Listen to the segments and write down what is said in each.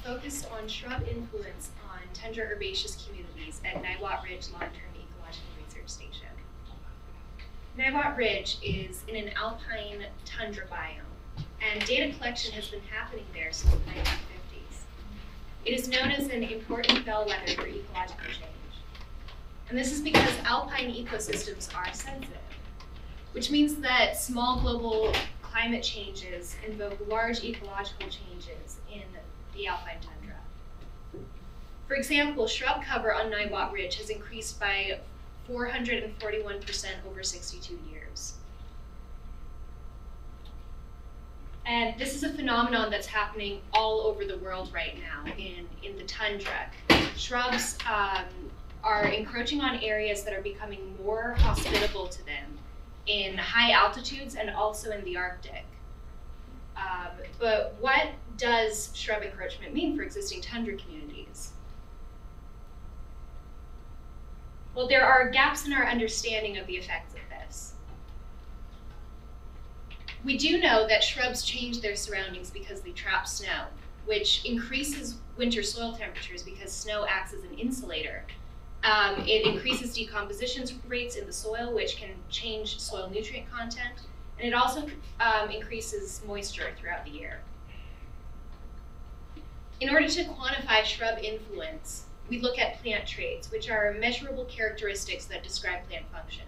focused on shrub influence on tundra herbaceous communities at Niwot Ridge Long-Term Ecological Research Station. Niwot Ridge is in an alpine tundra biome, and data collection has been happening there since the 1950s. It is known as an important bellwether for ecological change. And this is because alpine ecosystems are sensitive, which means that small global climate changes invoke large ecological changes in the alpine tundra. For example, shrub cover on Niwot Ridge has increased by 441% over 62 years. And this is a phenomenon that's happening all over the world right now in the tundra. Shrubs are encroaching on areas that are becoming more hospitable to them in high altitudes and also in the Arctic. But what does shrub encroachment mean for existing tundra communities? Well, there are gaps in our understanding of the effects of this. We do know that shrubs change their surroundings because they trap snow, which increases winter soil temperatures because snow acts as an insulator. It increases decomposition rates in the soil, which can change soil nutrient content, and it also increases moisture throughout the year. In order to quantify shrub influence, we look at plant traits, which are measurable characteristics that describe plant function.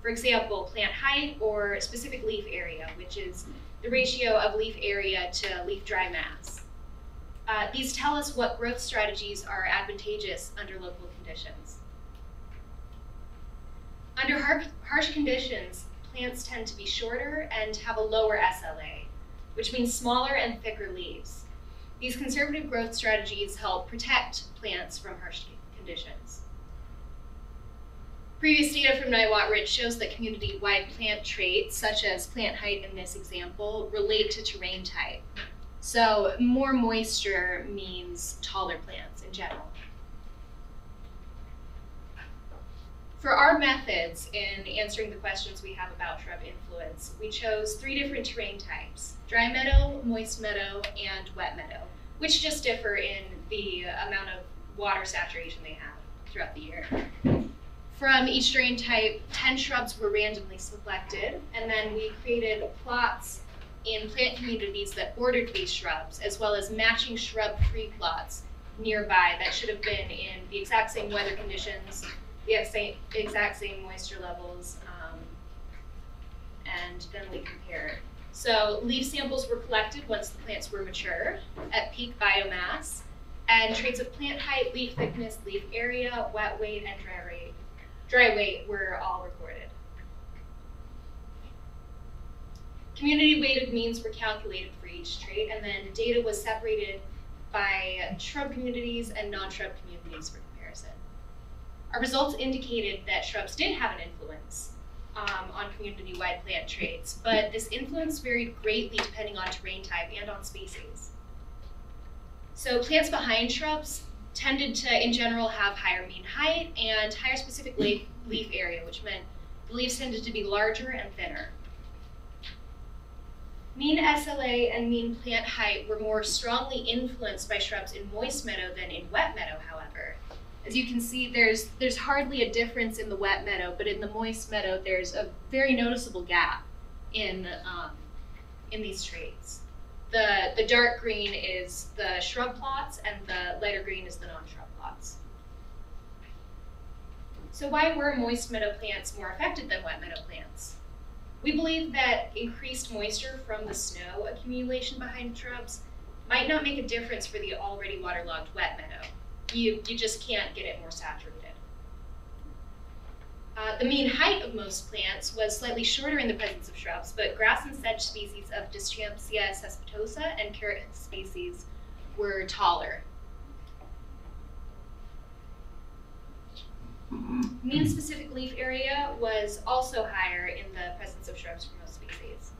For example, plant height or specific leaf area, which is the ratio of leaf area to leaf dry mass. These tell us what growth strategies are advantageous under local conditions. Under harsh conditions, plants tend to be shorter and have a lower SLA, which means smaller and thicker leaves. These conservative growth strategies help protect plants from harsh conditions. Previous data from Niwot Ridge shows that community-wide plant traits, such as plant height in this example, relate to terrain type. So more moisture means taller plants in general. For our methods in answering the questions we have about shrub influence, we chose 3 different terrain types: dry meadow, moist meadow, and wet meadow, which just differ in the amount of water saturation they have throughout the year. From each terrain type, 10 shrubs were randomly selected, and then we created plots in plant communities that bordered these shrubs, as well as matching shrub-free plots nearby that should have been in the exact same weather conditions, the exact same moisture levels, and then we compared. So leaf samples were collected once the plants were mature at peak biomass, and traits of plant height, leaf thickness, leaf area, wet weight, and dry weight were all recorded. Community weighted means were calculated for each trait, and then data was separated by shrub communities and non-shrub communities for comparison. Our results indicated that shrubs did have an influence on community-wide plant traits, but this influence varied greatly depending on terrain type and on species. So plants behind shrubs tended to, in general, have higher mean height and higher specific leaf area, which meant the leaves tended to be larger and thinner. Mean SLA and mean plant height were more strongly influenced by shrubs in moist meadow than in wet meadow, however. As you can see, there's hardly a difference in the wet meadow, but in the moist meadow, there's a very noticeable gap in these traits. The dark green is the shrub plots, and the lighter green is the non-shrub plots. So why were moist meadow plants more affected than wet meadow plants? We believe that increased moisture from the snow accumulation behind shrubs might not make a difference for the already waterlogged wet meadow. You just can't get it more saturated. The mean height of most plants was slightly shorter in the presence of shrubs, but grass and sedge species of Distampsia cespitosa and carrot species were taller. Mean specific leaf area was also higher in the presence of shrubs for most species.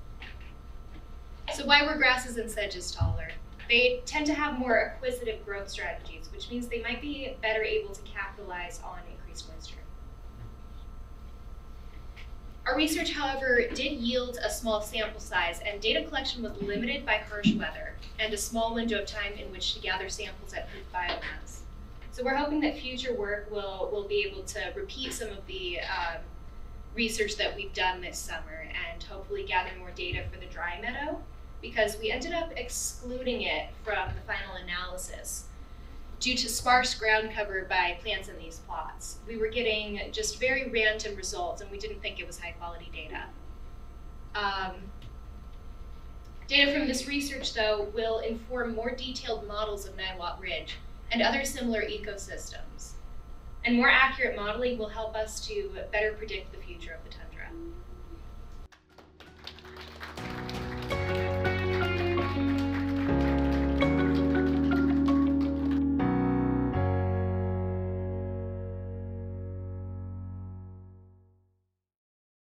So why were grasses and sedges taller? They tend to have more acquisitive growth strategies, which means they might be better able to capitalize on increased moisture. Our research, however, did yield a small sample size, and data collection was limited by harsh weather and a small window of time in which to gather samples at peak biomass. So we're hoping that future work will be able to repeat some of the research that we've done this summer and hopefully gather more data for the dry meadow, because we ended up excluding it from the final analysis due to sparse ground cover by plants in these plots. We were getting just very random results, and we didn't think it was high quality data. Data from this research, though, will inform more detailed models of Niwot Ridge and other similar ecosystems. And more accurate modeling will help us to better predict the future of the Tundra.